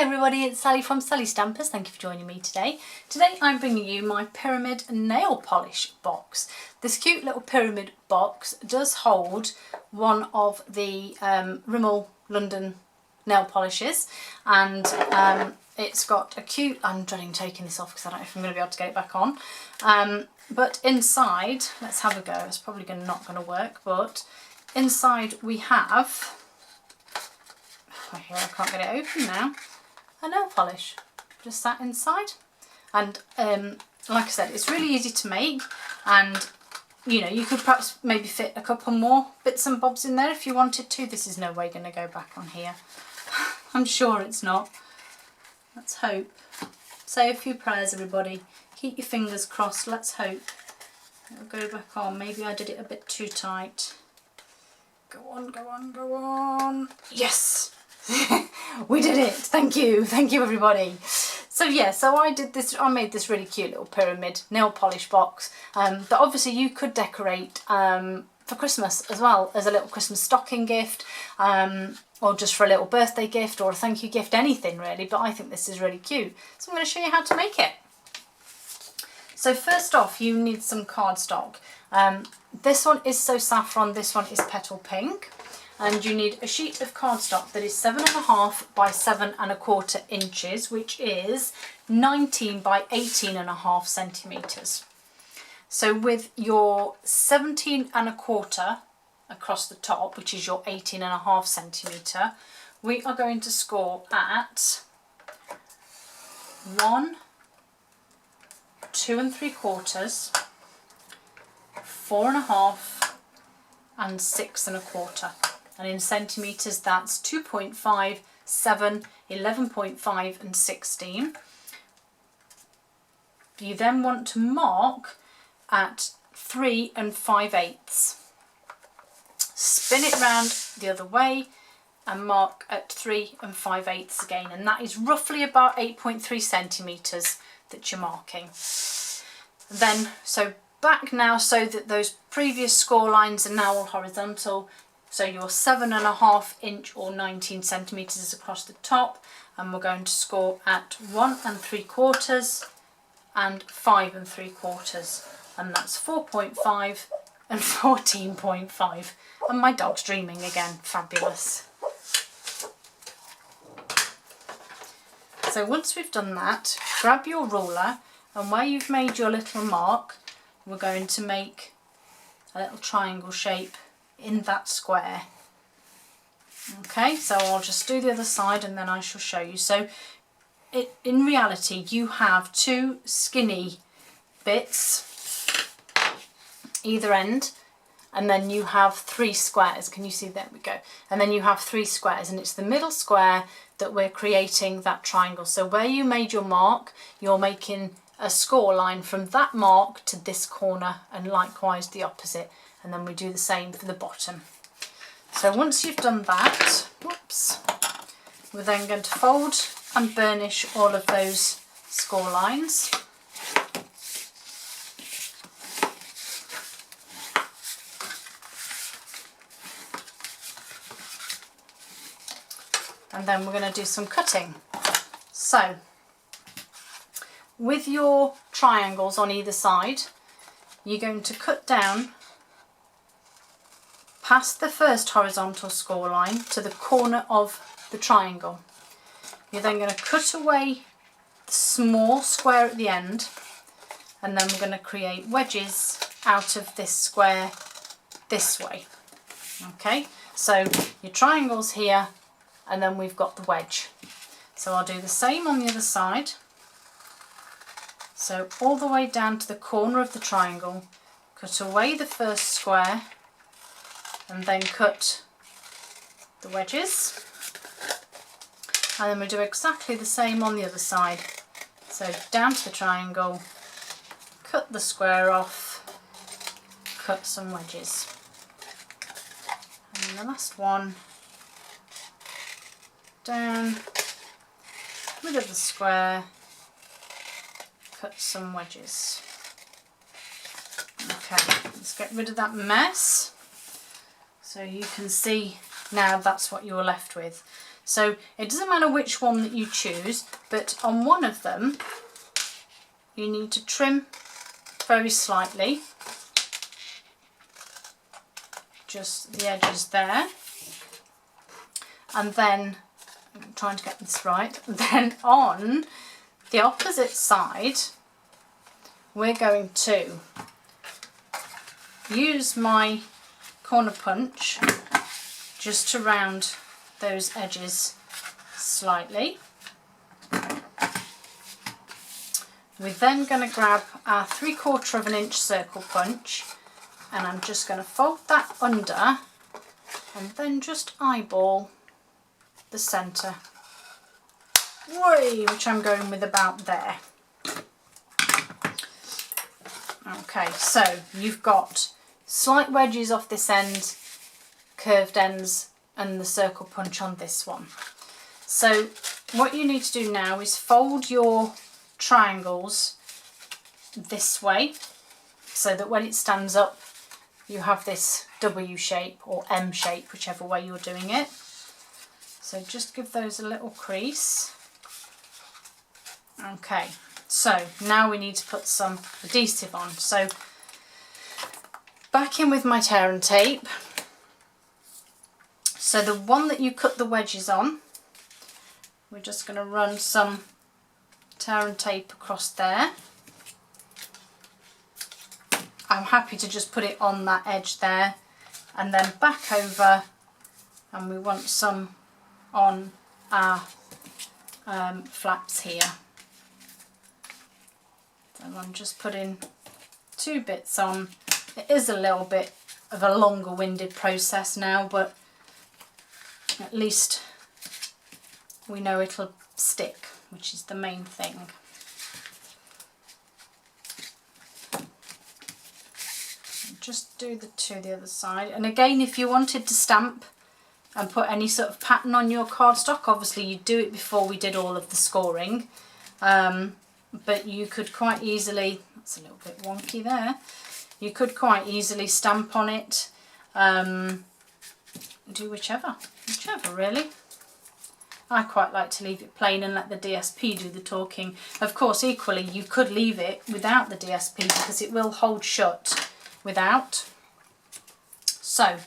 Hi everybody, it's Sally from Sally Stampers. Thank you for joining me today. Today I'm bringing you my pyramid nail polish box. This cute little pyramid box does hold one of the Rimmel London nail polishes, and it's got a cute, I'm dreading taking this off because I don't know if I'm going to be able to get it back on, but inside, let's have a go. It's probably not going to work, but inside we have, here I can't get it open now, a nail polish just sat inside. And like I said, it's really easy to make, and you know, you could perhaps maybe fit a couple more bits and bobs in there if you wanted to. This is no way going to go back on here. I'm sure it's not. Let's hope. Say a few prayers, everybody. Keep your fingers crossed. Let's hope it'll go back on. Maybe I did it a bit too tight. Go on, go on, go on. Yes! We did it. Thank you everybody. So yeah, so I made this really cute little pyramid nail polish box that obviously you could decorate for Christmas as well, as a little Christmas stocking gift, or just for a little birthday gift or a thank you gift, anything really, but I think this is really cute. So I'm going to show you how to make it. So first off, you need some cardstock. This one is So Saffron, this one is Petal Pink. And you need a sheet of cardstock that is 7.5 by 7.25 inches, which is 19 by 18.5 centimetres. So with your 17.25 across the top, which is your 18.5 centimetre, we are going to score at 1, 2 3/4, 4.5 and 6.25. And in centimetres that's 2.5, 7, 11.5 and 16. You then want to mark at 3 5/8. Spin it round the other way and mark at 3 5/8 again, and that is roughly about 8.3 centimetres that you're marking. Then, so back now so that those previous score lines are now all horizontal. So your 7.5 inch or 19 centimetres is across the top, and we're going to score at 1 3/4 and 5 3/4, and that's 4.5 and 14.5. And my dog's dreaming again, fabulous. So once we've done that, grab your ruler, and where you've made your little mark, we're going to make a little triangle shape in that square. Okay, so I'll just do the other side and then I shall show you. So in reality you have two skinny bits either end, and then you have 3 squares. Can you see? There we go. And then you have 3 squares, and it's the middle square that we're creating that triangle. So where you made your mark, you're making a score line from that mark to this corner, and likewise the opposite. And then we do the same for the bottom. So once you've done that, whoops, we're then going to fold and burnish all of those score lines. And then we're going to do some cutting. So with your triangles on either side, you're going to cut down past the first horizontal score line to the corner of the triangle. You're then going to cut away the small square at the end, and then we're going to create wedges out of this square this way. Okay, so your triangle's here, and then we've got the wedge. So I'll do the same on the other side. So all the way down to the corner of the triangle, cut away the first square, and then cut the wedges, and then we do exactly the same on the other side. So down to the triangle, cut the square off, cut some wedges, and the last one down, rid of the square, cut some wedges. Okay, let's get rid of that mess. So you can see now that's what you're left with. So it doesn't matter which one that you choose, but on one of them you need to trim very slightly, just the edges there, and then, I'm trying to get this right, then on the opposite side we're going to use my corner punch just to round those edges slightly. We're then going to grab our 3/4 inch circle punch, and I'm just going to fold that under and then just eyeball the centre, which I'm going with about there. Okay, so you've got slight wedges off this end, curved ends, and the circle punch on this one. So what you need to do now is fold your triangles this way so that when it stands up you have this W shape or M shape, whichever way you're doing it. So just give those a little crease. Okay, so now we need to put some adhesive on. So back in with my tear and tape. So the one that you cut the wedges on, we're just going to run some tear and tape across there. I'm happy to just put it on that edge there, and then back over, and we want some on our flaps here. So I'm just putting 2 bits on. It is a little bit of a longer winded process now, but at least we know it'll stick, which is the main thing. Just do the 2 the other side, and again, if you wanted to stamp and put any sort of pattern on your cardstock, obviously you'd do it before we did all of the scoring, but you could quite easily, that's a little bit wonky there, you could quite easily stamp on it, do whichever really. I quite like to leave it plain and let the DSP do the talking. Of course, equally you could leave it without the DSP because it will hold shut without. So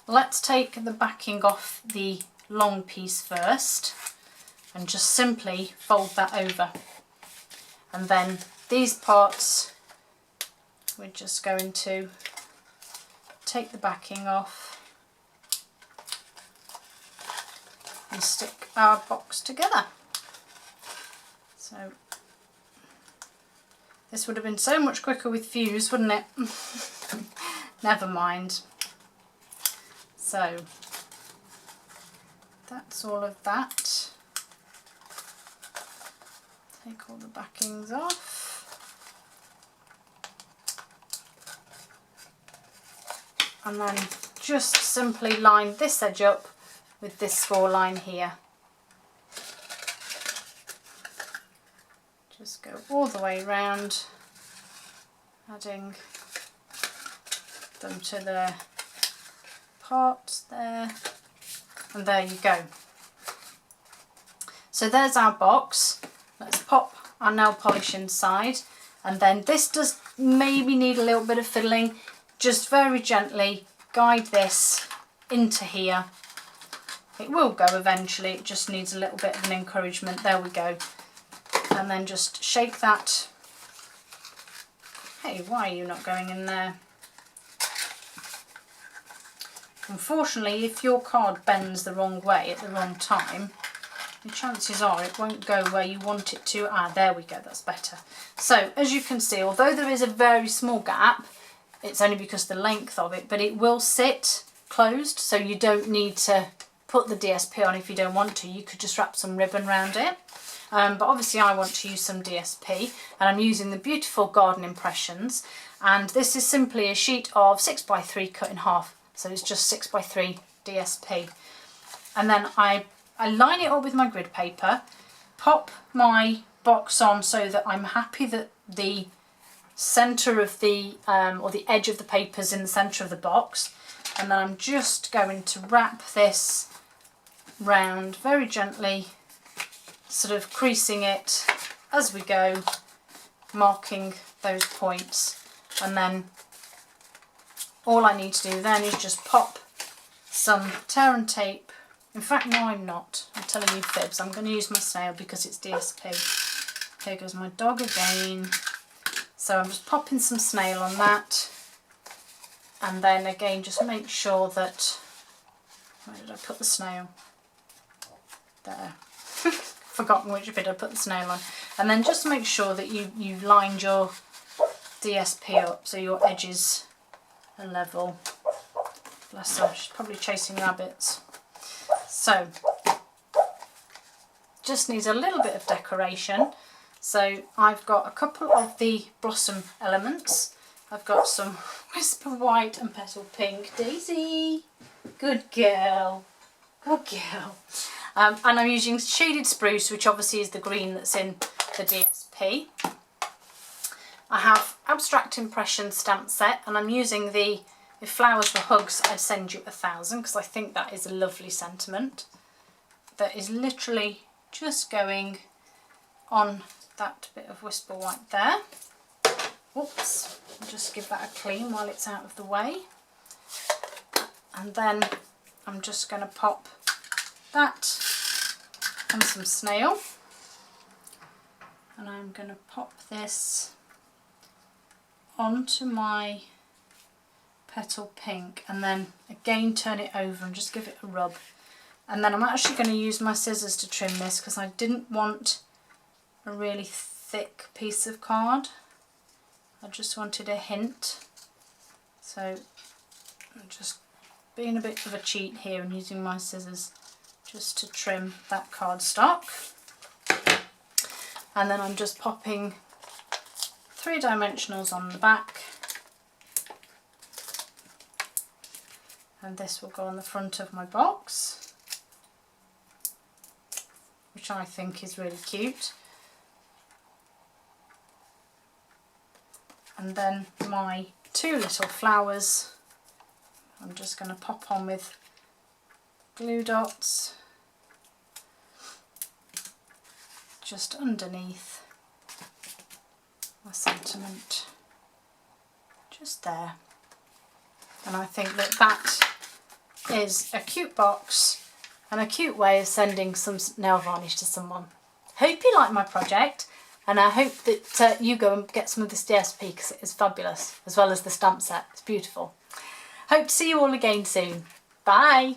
let's take the backing off the long piece first and just simply fold that over, and then these parts we're just going to take the backing off and stick our box together. So this would have been so much quicker with fuse, wouldn't it? Never mind. So that's all of that. Take all the backings off. And then just simply line this edge up with this score line here. Just go all the way round, adding them to the parts there, and there you go. So there's our box. Let's pop our nail polish inside, and then this does maybe need a little bit of fiddling. Just very gently guide this into here. It will go eventually, it just needs a little bit of an encouragement. There we go. And then just shake that. Hey, why are you not going in there? Unfortunately, if your card bends the wrong way at the wrong time, the chances are it won't go where you want it to. Ah, there we go, that's better. So, as you can see, although there is a very small gap, it's only because of the length of it, but it will sit closed, so you don't need to put the DSP on if you don't want to. You could just wrap some ribbon around it. But obviously I want to use some DSP, and I'm using the beautiful Garden Impressions, and this is simply a sheet of 6x3 cut in half, so it's just 6x3 DSP. And then I line it up with my grid paper, pop my box on so that I'm happy that the centre of the, or the edge of the paper's in the centre of the box, and then I'm just going to wrap this round very gently, sort of creasing it as we go, marking those points, and then all I need to do then is just pop some tear and tape. In fact, no, I'm not. I'm telling you fibs. I'm going to use my snail because it's DSP. Here goes my dog again. So I'm just popping some snail on that. And then again, just make sure that, where did I put the snail? There. Forgotten which bit I put the snail on. And then just make sure that you've lined your DSP up so your edges are level. Bless her, she's probably chasing rabbits. So, just needs a little bit of decoration. So I've got a couple of the blossom elements. I've got some Whisper White and Petal Pink. Daisy, good girl, good girl. And I'm using Shaded Spruce, which obviously is the green that's in the DSP. I have Abstract Impression stamp set, and I'm using the If Flowers Were Hugs, I'd Send You 1,000, because I think that is a lovely sentiment. That is literally just going on that bit of Whisper White there. Oops, I'll just give that a clean while it's out of the way. And then I'm just going to pop that on some snail. And I'm going to pop this onto my Petal Pink, and then again turn it over and just give it a rub. And then I'm actually going to use my scissors to trim this because I didn't want a really thick piece of card. I just wanted a hint. So I'm just being a bit of a cheat here and using my scissors just to trim that cardstock. And then I'm just popping 3-dimensionals on the back. And this will go on the front of my box, which I think is really cute. And then my 2 little flowers, I'm just going to pop on with glue dots just underneath my sentiment, just there. And I think that that is a cute box and a cute way of sending some nail varnish to someone. Hope you like my project, and I hope that you go and get some of this DSP because it is fabulous, as well as the stamp set. It's beautiful. Hope to see you all again soon. Bye!